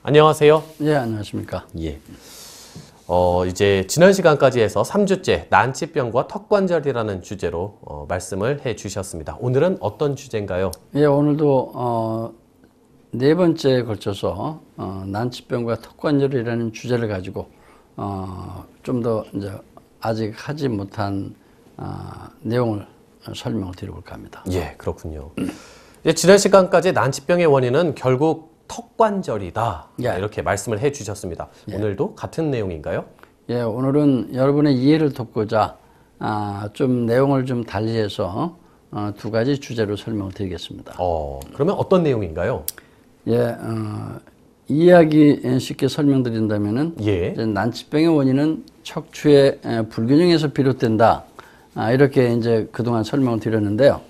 안녕하세요. 예, 안녕하십니까. 예. 이제 지난 시간까지 해서 3주째 난치병과 턱관절이라는 주제로 말씀을 해 주셨습니다. 오늘은 어떤 주제인가요? 예, 오늘도 네 번째에 걸쳐서 난치병과 턱관절이라는 주제를 가지고 좀 더 이제 아직 하지 못한 내용을 설명을 드려볼까 합니다. 예, 그렇군요. 지난 시간까지 난치병의 원인은 결국 턱관절이다. 예. 이렇게 말씀을 해 주셨습니다. 예. 오늘도 같은 내용인가요? 예, 오늘은 여러분의 이해를 돕고자 좀 내용을 좀 달리해서 두 가지 주제로 설명을 드리겠습니다. 그러면 어떤 내용인가요? 예, 이해하기 쉽게 설명드린다면은 예. 난치병의 원인은 척추의 불균형에서 비롯된다. 이렇게 이제 그동안 설명을 드렸는데요.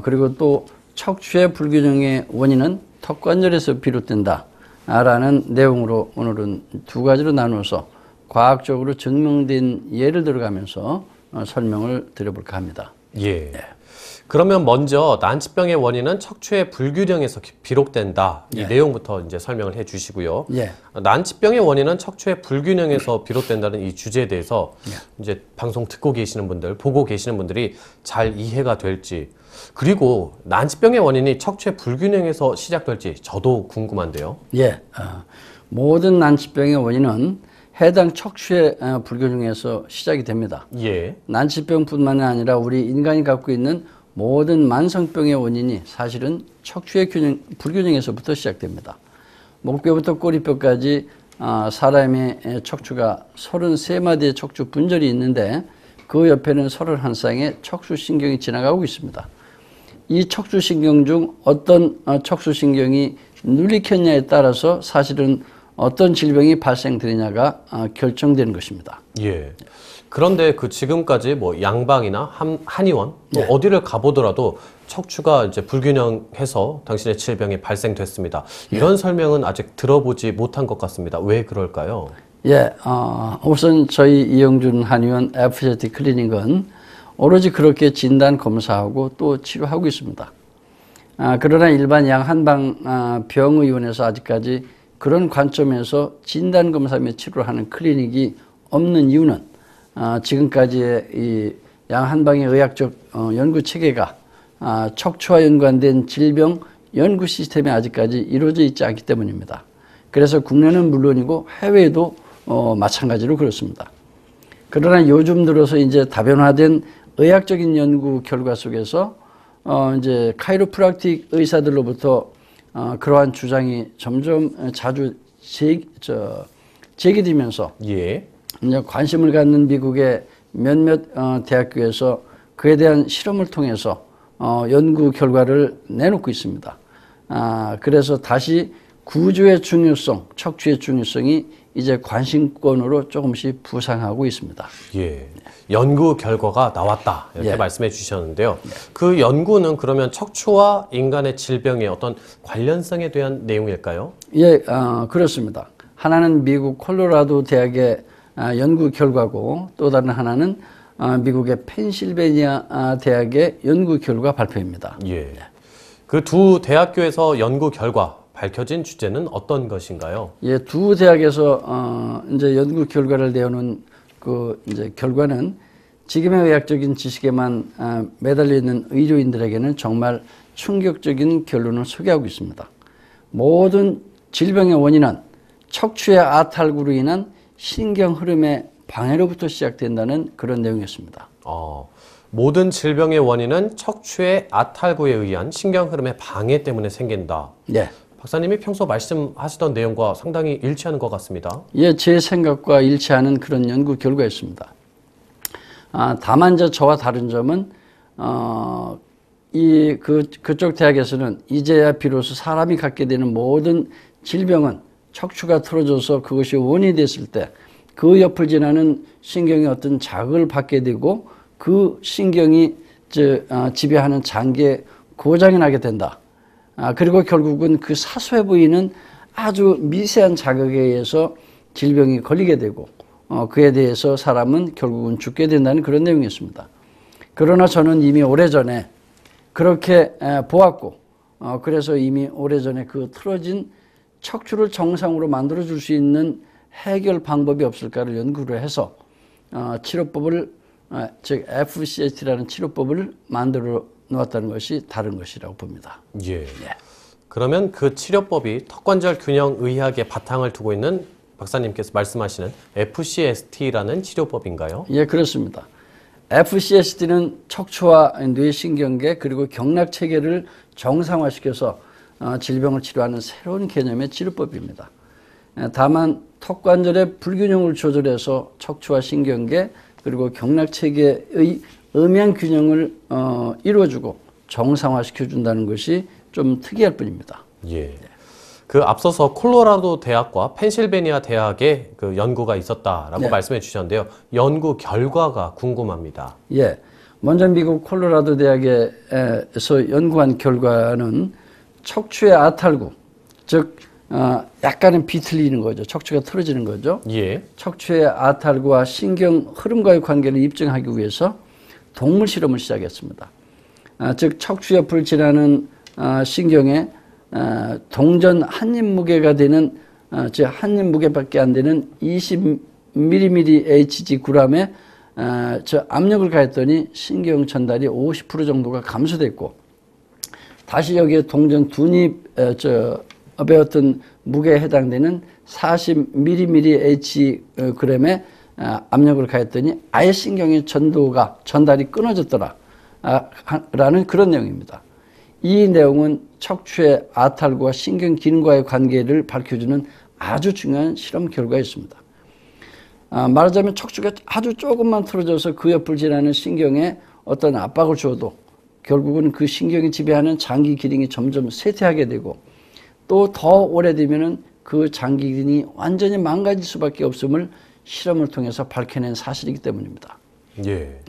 그리고 또 척추의 불균형의 원인은 턱관절에서 비롯된다. 라는 내용으로 오늘은 두 가지로 나누어서 과학적으로 증명된 예를 들어가면서 설명을 드려볼까 합니다. 예. 그러면 먼저 난치병의 원인은 척추의 불균형에서 비롯된다. 이 내용부터 이제 설명을 해 주시고요. 예. 난치병의 원인은 척추의 불균형에서 비롯된다는 이 주제에 대해서 이제 방송 듣고 계시는 분들, 보고 계시는 분들이 잘 이해가 될지, 그리고 난치병의 원인이 척추의 불균형에서 시작될지 저도 궁금한데요. 예. 모든 난치병의 원인은 해당 척추의 불균형에서 시작이 됩니다. 예. 난치병뿐만 아니라 우리 인간이 갖고 있는 모든 만성병의 원인이 사실은 척추의 불균형에서부터 시작됩니다. 목뼈부터 꼬리뼈까지 사람의 척추가 33마디의 척추 분절이 있는데 그 옆에는 31쌍의 척추신경이 지나가고 있습니다. 이 척추신경 중 어떤 척추신경이 눌리켰냐에 따라서 사실은 어떤 질병이 발생되느냐가 결정되는 것입니다. 예. 그런데 그 지금까지 뭐 양방이나 한의원 또 어디를 가보더라도 척추가 이제 불균형해서 당신의 질병이 발생됐습니다. 이런 설명은 아직 들어보지 못한 것 같습니다. 왜 그럴까요? 예, 우선 저희 이영준 한의원 FCT 클리닉은 오로지 그렇게 진단 검사하고 또 치료하고 있습니다. 그러나 일반 양한방 병의원에서 아직까지 그런 관점에서 진단 검사 및 치료를 하는 클리닉이 없는 이유는 지금까지의 이 양한방의 의학적 연구 체계가 척추와 연관된 질병 연구 시스템이 아직까지 이루어져 있지 않기 때문입니다. 그래서 국내는 물론이고 해외에도 마찬가지로 그렇습니다. 그러나 요즘 들어서 이제 다변화된 의학적인 연구 결과 속에서 이제 카이로프락틱 의사들로부터 그러한 주장이 점점 자주 제기되면서 예. 이제 관심을 갖는 미국의 몇몇 대학교에서 그에 대한 실험을 통해서 연구 결과를 내놓고 있습니다. 그래서 다시 구조의 중요성, 척추의 중요성이 이제 관심권으로 조금씩 부상하고 있습니다. 예. 연구 결과가 나왔다. 이렇게 말씀해 주셨는데요. 그 연구는 그러면 척추와 인간의 질병의 어떤 관련성에 대한 내용일까요? 예, 그렇습니다. 하나는 미국 콜로라도 대학의 연구 결과고 또 다른 하나는 미국의 펜실베니아 대학의 연구 결과 발표입니다. 예. 그 두 대학교에서 연구 결과 밝혀진 주제는 어떤 것인가요? 예, 두 대학에서 이제 연구 결과를 내놓은 그 이제 결과는 지금의 의학적인 지식에만 매달려 있는 의료인들에게는 정말 충격적인 결론을 소개하고 있습니다. 모든 질병의 원인은 척추의 아탈구로 인한 신경 흐름의 방해로부터 시작된다는 그런 내용이었습니다. 모든 질병의 원인은 척추의 아탈구에 의한 신경 흐름의 방해 때문에 생긴다. 네. 박사님이 평소 말씀하시던 내용과 상당히 일치하는 것 같습니다. 예, 제 생각과 일치하는 그런 연구 결과였습니다. 다만 저와 다른 점은 그쪽 대학에서는 이제야 비로소 사람이 갖게 되는 모든 질병은 척추가 틀어져서 그것이 원인이 됐을 때 그 옆을 지나는 신경이 어떤 자극을 받게 되고 그 신경이 지배하는 장기에 고장이 나게 된다. 그리고 결국은 그 사소해 보이는 아주 미세한 자극에 의해서 질병이 걸리게 되고 그에 대해서 사람은 결국은 죽게 된다는 그런 내용이었습니다. 그러나 저는 이미 오래전에 그렇게 보았고 그래서 이미 오래전에 그 틀어진 척추를 정상으로 만들어줄 수 있는 해결 방법이 없을까를 연구를 해서 치료법을 즉 FCST라는 치료법을 만들어 놓았다는 것이 다른 것이라고 봅니다. 예. 그러면 그 치료법이 턱관절 균형 의학의 바탕을 두고 있는 박사님께서 말씀하시는 FCST라는 치료법인가요? 예, 그렇습니다. FCST는 척추와 뇌신경계 그리고 경락 체계를 정상화시켜서 질병을 치료하는 새로운 개념의 치료법입니다. 다만 턱관절의 불균형을 조절해서 척추와 신경계 그리고 경락 체계의 음양 균형을 이루어주고 정상화시켜준다는 것이 좀 특이할 뿐입니다. 예. 그 앞서서 콜로라도 대학과 펜실베니아 대학의 그 연구가 있었다라고 네. 말씀해 주셨는데요. 연구 결과가 궁금합니다. 예. 먼저 미국 콜로라도 대학에서 연구한 결과는 척추의 아탈구, 즉 약간은 비틀리는 거죠. 척추가 틀어지는 거죠. 예. 척추의 아탈구와 신경 흐름과의 관계를 입증하기 위해서 동물 실험을 시작했습니다. 즉 척추 옆을 지나는 신경에 동전 한 입 무게가 되는 즉 한 입 무게밖에 안 되는 20mmHg g에 저 압력을 가했더니 신경 전달이 50% 정도가 감소됐고 다시 여기에 동전 두 입의 어떤 무게에 해당되는 40mmHg의 압력을 가했더니 아예 신경의 전달이 끊어졌더라 라는 그런 내용입니다. 이 내용은 척추의 아탈구와 신경 기능과의 관계를 밝혀주는 아주 중요한 실험 결과였습니다. 말하자면 척추가 아주 조금만 틀어져서 그 옆을 지나는 신경에 어떤 압박을 주어도 결국은 그 신경이 지배하는 장기 기능이 점점 쇠퇴하게 되고 또 더 오래되면은 그 장기 기능이 완전히 망가질 수밖에 없음을 실험을 통해서 밝혀낸 사실이기 때문입니다. 예.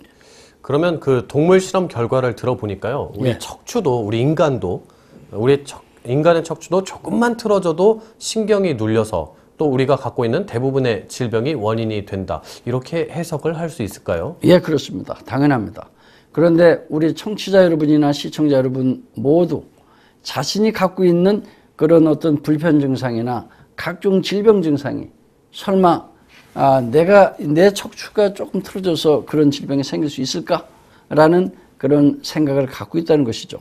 그러면 그 동물 실험 결과를 들어보니까요. 우리 예. 척추도, 우리 인간도, 인간의 척추도 조금만 틀어져도 신경이 눌려서 또 우리가 갖고 있는 대부분의 질병이 원인이 된다. 이렇게 해석을 할 수 있을까요? 예, 그렇습니다. 당연합니다. 그런데 우리 청취자 여러분이나 시청자 여러분 모두 자신이 갖고 있는 그런 어떤 불편 증상이나 각종 질병 증상이 설마 내 척추가 조금 틀어져서 그런 질병이 생길 수 있을까라는 그런 생각을 갖고 있다는 것이죠.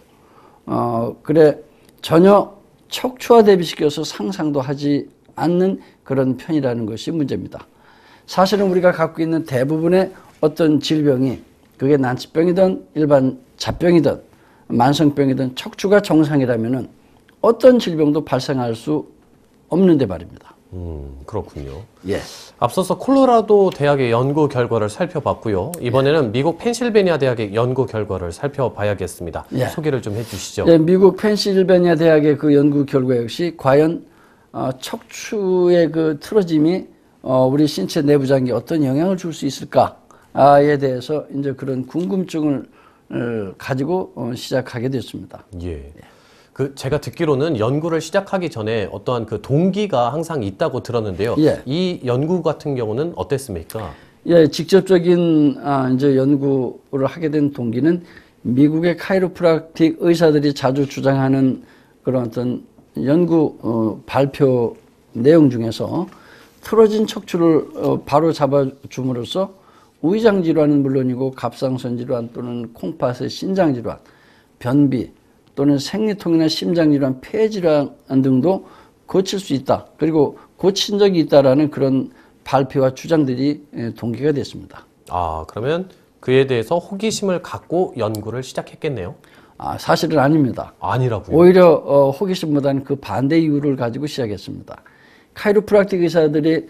그래 전혀 척추와 대비시켜서 상상도 하지 않는 그런 편이라는 것이 문제입니다. 사실은 우리가 갖고 있는 대부분의 어떤 질병이 그게 난치병이든 일반 잡병이든 만성병이든 척추가 정상이라면은 어떤 질병도 발생할 수 없는데 말입니다. 그렇군요. 예. 앞서서 콜로라도 대학의 연구 결과를 살펴봤고요. 이번에는 미국 펜실베니아 대학의 연구 결과를 살펴봐야겠습니다. 예. 소개를 좀 해주시죠. 예, 미국 펜실베니아 대학의 그 연구 결과 역시 과연 척추의 그 틀어짐이 우리 신체 내부 장기에 어떤 영향을 줄 수 있을까에 대해서 이제 그런 궁금증을 가지고 시작하게 됐습니다. 예. 그 제가 듣기로는 연구를 시작하기 전에 어떠한 그 동기가 항상 있다고 들었는데요. 예. 이 연구 같은 경우는 어땠습니까? 예, 직접적인 이제 연구를 하게 된 동기는 미국의 카이로프락틱 의사들이 자주 주장하는 그런 어떤 연구 발표 내용 중에서 틀어진 척추를 바로 잡아줌으로써 우이장 질환은 물론이고 갑상선 질환 또는 콩팥의 신장 질환, 변비 또는 생리통이나 심장 질환, 폐 질환 등도 고칠 수 있다. 그리고 고친 적이 있다라는 그런 발표와 주장들이 동기가 됐습니다. 그러면 그에 대해서 호기심을 갖고 연구를 시작했겠네요. 사실은 아닙니다. 아니라고요? 오히려 호기심보다는 그 반대 이유를 가지고 시작했습니다. 카이로프락틱 의사들이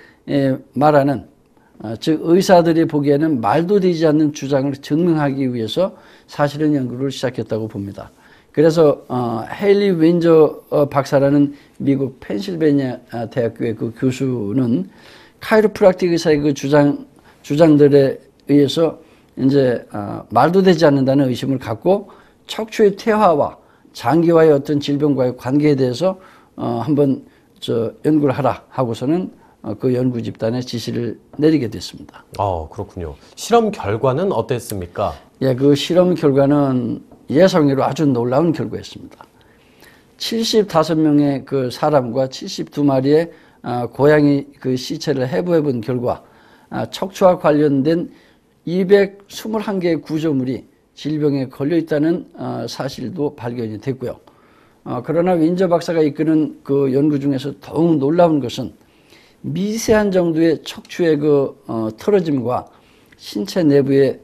말하는 즉 의사들이 보기에는 말도 되지 않는 주장을 증명하기 위해서 사실은 연구를 시작했다고 봅니다. 그래서 헤일리 윈저 박사라는 미국 펜실베니아 대학교의 그 교수는 카이로프락틱 의사의 그 주장들에 의해서 이제 말도 되지 않는다는 의심을 갖고 척추의 퇴화와 장기와의 어떤 질병과의 관계에 대해서 한번 연구를 하라 하고서는 그 연구 집단에 지시를 내리게 됐습니다. 그렇군요. 실험 결과는 어땠습니까? 예, 그 실험 결과는 예상외로 아주 놀라운 결과였습니다. 75명의 그 사람과 72마리의 고양이 그 시체를 해부해 본 결과 척추와 관련된 221개의 구조물이 질병에 걸려 있다는 사실도 발견이 됐고요. 그러나 윈저 박사가 이끄는 그 연구 중에서 더욱 놀라운 것은 미세한 정도의 척추의 그 틀어짐과 신체 내부의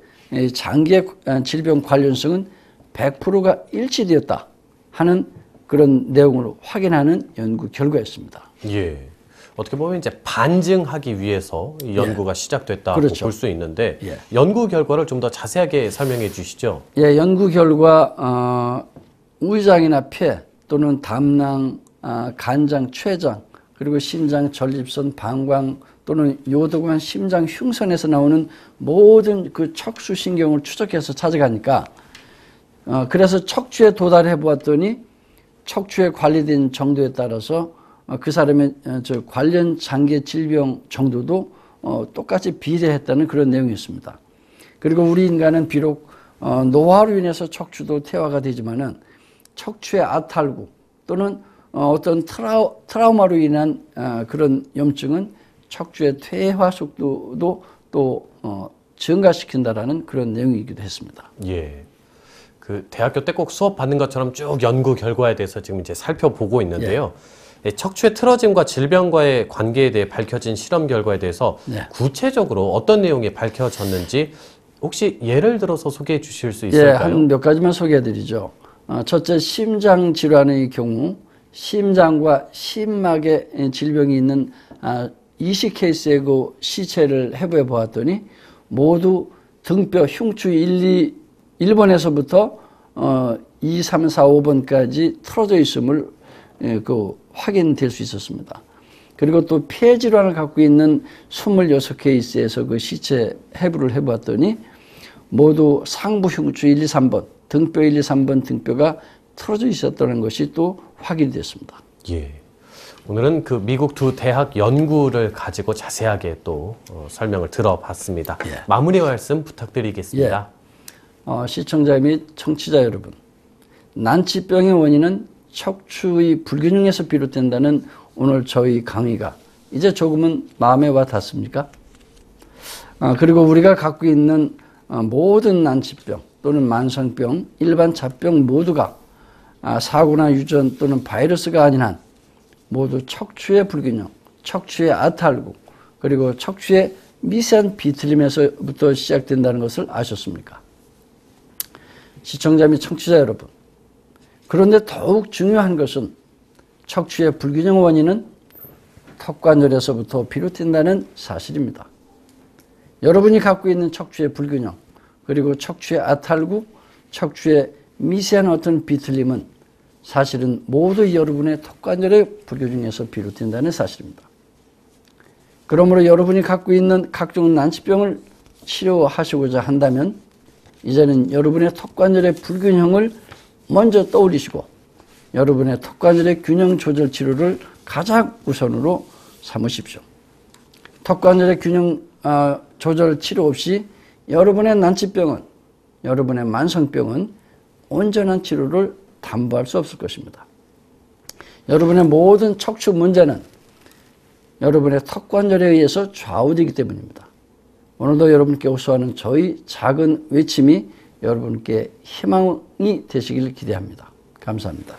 장기의 질병 관련성은 100%가 일치되었다 하는 그런 내용을 확인하는 연구 결과였습니다. 예. 어떻게 보면 이제 반증하기 위해서 이 연구가 시작됐다고 그렇죠. 볼 수 있는데 예. 연구 결과를 좀 더 자세하게 설명해 주시죠. 예, 연구 결과 위장이나 폐 또는 담낭, 간장, 췌장 그리고 심장, 전립선, 방광 또는 요도관, 심장, 흉선에서 나오는 모든 그 척수 신경을 추적해서 찾아가니까 그래서 척추에 도달해 보았더니 척추에 관리된 정도에 따라서 그 사람의 저 관련 장기 질병 정도도 똑같이 비례했다는 그런 내용이었습니다. 그리고 우리 인간은 비록 노화로 인해서 척추도 퇴화가 되지만은 척추의 아탈구 또는 어떤 트라우마로 인한 그런 염증은 척추의 퇴화 속도도 또 증가시킨다라는 그런 내용이기도 했습니다. 예. 그 대학교 때 꼭 수업 받는 것처럼 쭉 연구 결과에 대해서 지금 이제 살펴보고 있는데요. 예, 척추의 틀어짐과 질병과의 관계에 대해 밝혀진 실험 결과에 대해서 구체적으로 어떤 내용이 밝혀졌는지 혹시 예를 들어서 소개해 주실 수 있을까요? 예, 한 몇 가지만 소개해 드리죠. 첫째, 심장 질환의 경우 심장과 심막에 질병이 있는 20 케이스의 그 시체를 해부해 보았더니 모두 등뼈 흉추 1번에서부터 2, 3, 4, 5번까지 틀어져 있음을 그 확인될 수 있었습니다. 그리고 또 폐 질환을 갖고 있는 26케이스에서 그 시체 해부를 해보았더니 모두 상부 흉추 1, 2, 3번, 등뼈 1, 2, 3번 등뼈가 틀어져 있었다는 것이 또 확인이 됐습니다. 예. 오늘은 그 미국 두 대학 연구를 가지고 자세하게 또 설명을 들어봤습니다. 예. 마무리 말씀 부탁드리겠습니다. 시청자 및 청취자 여러분, 난치병의 원인은 척추의 불균형에서 비롯된다는 오늘 저희 강의가 이제 조금은 마음에 와 닿습니까? 그리고 우리가 갖고 있는 모든 난치병 또는 만성병, 일반 잡병 모두가 사고나 유전 또는 바이러스가 아닌 한 모두 척추의 불균형, 척추의 아탈구, 그리고 척추의 미세한 비틀림에서부터 시작된다는 것을 아셨습니까? 시청자 및 청취자 여러분, 그런데 더욱 중요한 것은 척추의 불균형 원인은 턱관절에서부터 비롯된다는 사실입니다. 여러분이 갖고 있는 척추의 불균형, 그리고 척추의 아탈구, 척추의 미세한 어떤 비틀림은 사실은 모두 여러분의 턱관절의 불균형에서 비롯된다는 사실입니다. 그러므로 여러분이 갖고 있는 각종 난치병을 치료하시고자 한다면 이제는 여러분의 턱관절의 불균형을 먼저 떠올리시고 여러분의 턱관절의 균형 조절 치료를 가장 우선으로 삼으십시오. 턱관절의 균형 조절 치료 없이 여러분의 난치병은, 여러분의 만성병은 온전한 치료를 담보할 수 없을 것입니다. 여러분의 모든 척추 문제는 여러분의 턱관절에 의해서 좌우되기 때문입니다. 오늘도 여러분께 호소하는 저희 작은 외침이 여러분께 희망이 되시길 기대합니다. 감사합니다.